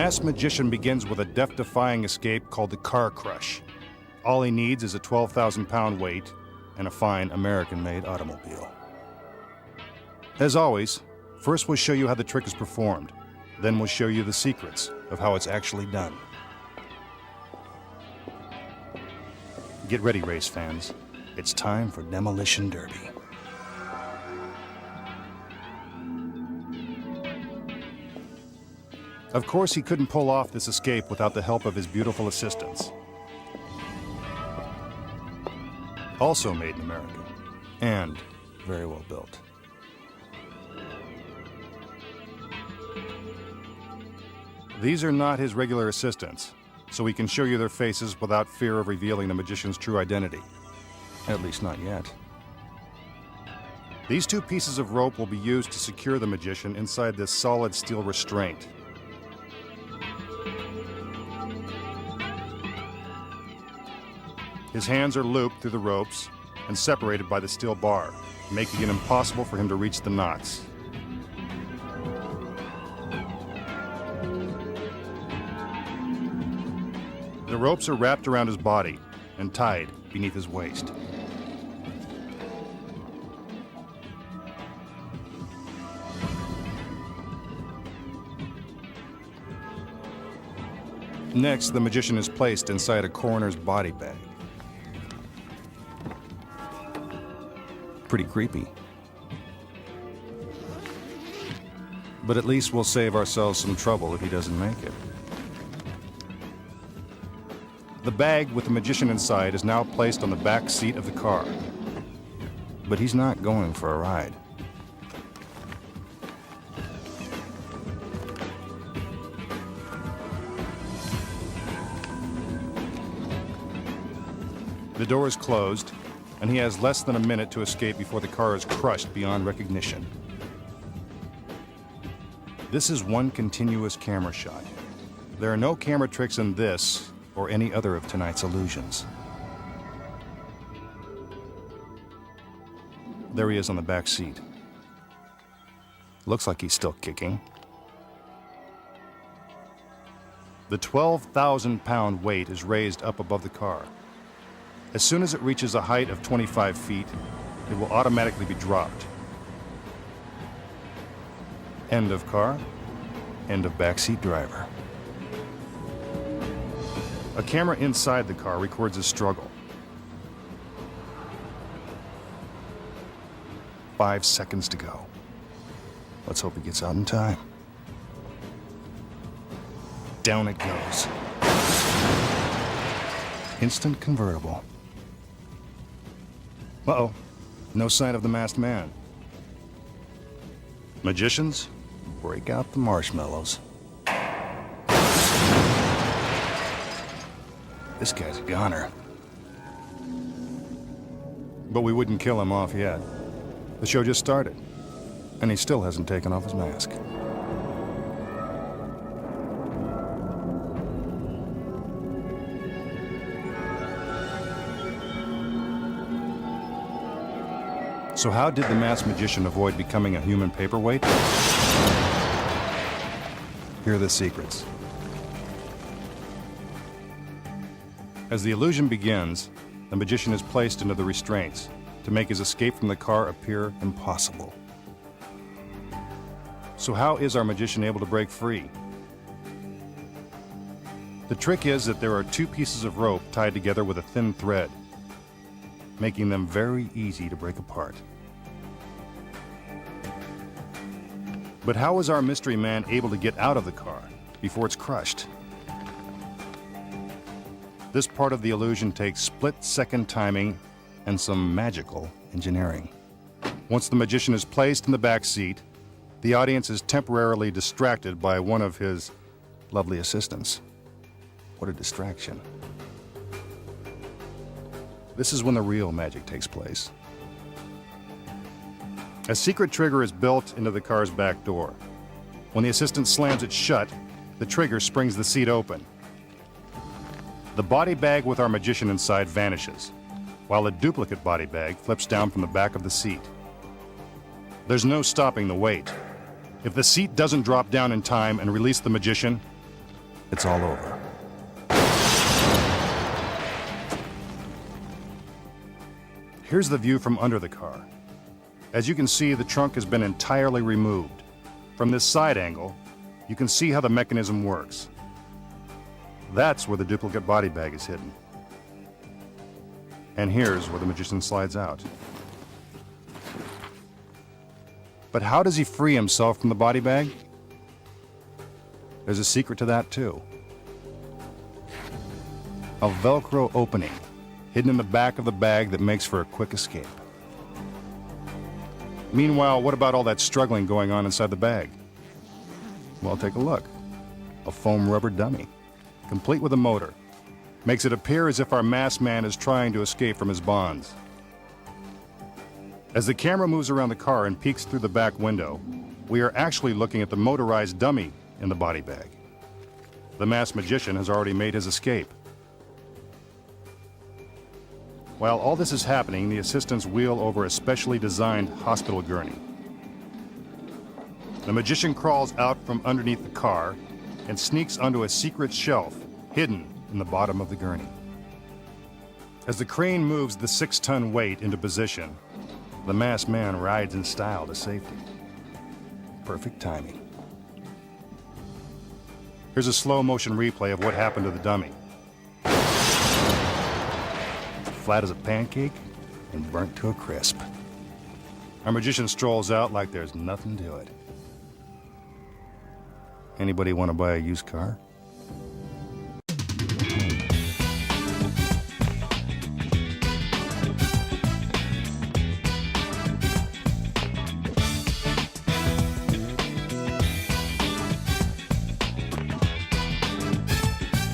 masked magician begins with a death-defying escape called the car crush. All he needs is a 12,000-pound weight and a fine American-made automobile. As always, first we'll show you how the trick is performed. Then we'll show you the secrets of how it's actually done. Get ready, race fans. It's time for Demolition Derby. Of course, he couldn't pull off this escape without the help of his beautiful assistants. Also made in America, and very well built. These are not his regular assistants, so we can show you their faces without fear of revealing the magician's true identity. At least not yet. These two pieces of rope will be used to secure the magician inside this solid steel restraint. His hands are looped through the ropes and separated by the steel bar, making it impossible for him to reach the knots. The ropes are wrapped around his body and tied beneath his waist. Next, the magician is placed inside a coroner's body bag. Pretty creepy. But at least we'll save ourselves some trouble if he doesn't make it. The bag with the magician inside is now placed on the back seat of the car. But he's not going for a ride. The door is closed, and he has less than a minute to escape before the car is crushed beyond recognition. This is one continuous camera shot. There are no camera tricks in this or any other of tonight's illusions. There he is on the back seat. Looks like he's still kicking. The 12,000-pound weight is raised up above the car. As soon as it reaches a height of 25 feet, it will automatically be dropped. End of car, end of backseat driver. A camera inside the car records his struggle. 5 seconds to go. Let's hope he gets out in time. Down it goes. Instant convertible. Uh-oh, no sign of the masked man. Magicians, break out the marshmallows. This guy's a goner. But we wouldn't kill him off yet. The show just started, and he still hasn't taken off his mask. So how did the masked magician avoid becoming a human paperweight? Here are the secrets. As the illusion begins, the magician is placed into the restraints to make his escape from the car appear impossible. So how is our magician able to break free? The trick is that there are two pieces of rope tied together with a thin thread, making them very easy to break apart. But how is our mystery man able to get out of the car before it's crushed? This part of the illusion takes split-second timing and some magical engineering. Once the magician is placed in the back seat, the audience is temporarily distracted by one of his lovely assistants. What a distraction. This is when the real magic takes place. A secret trigger is built into the car's back door. When the assistant slams it shut, the trigger springs the seat open. The body bag with our magician inside vanishes, while a duplicate body bag flips down from the back of the seat. There's no stopping the weight. If the seat doesn't drop down in time and release the magician, it's all over. Here's the view from under the car. As you can see, the trunk has been entirely removed. From this side angle, you can see how the mechanism works. That's where the duplicate body bag is hidden. And here's where the magician slides out. But how does he free himself from the body bag? There's a secret to that too. A Velcro opening hidden in the back of the bag that makes for a quick escape. Meanwhile, what about all that struggling going on inside the bag? Well, take a look. A foam rubber dummy, complete with a motor. Makes it appear as if our masked man is trying to escape from his bonds. As the camera moves around the car and peeks through the back window, we are actually looking at the motorized dummy in the body bag. The masked magician has already made his escape. While all this is happening, the assistants wheel over a specially designed hospital gurney. The magician crawls out from underneath the car and sneaks onto a secret shelf hidden in the bottom of the gurney. As the crane moves the 6-ton weight into position, the masked man rides in style to safety. Perfect timing. Here's a slow motion replay of what happened to the dummy. Flat as a pancake and burnt to a crisp. Our magician strolls out like there's nothing to it. Anybody want to buy a used car?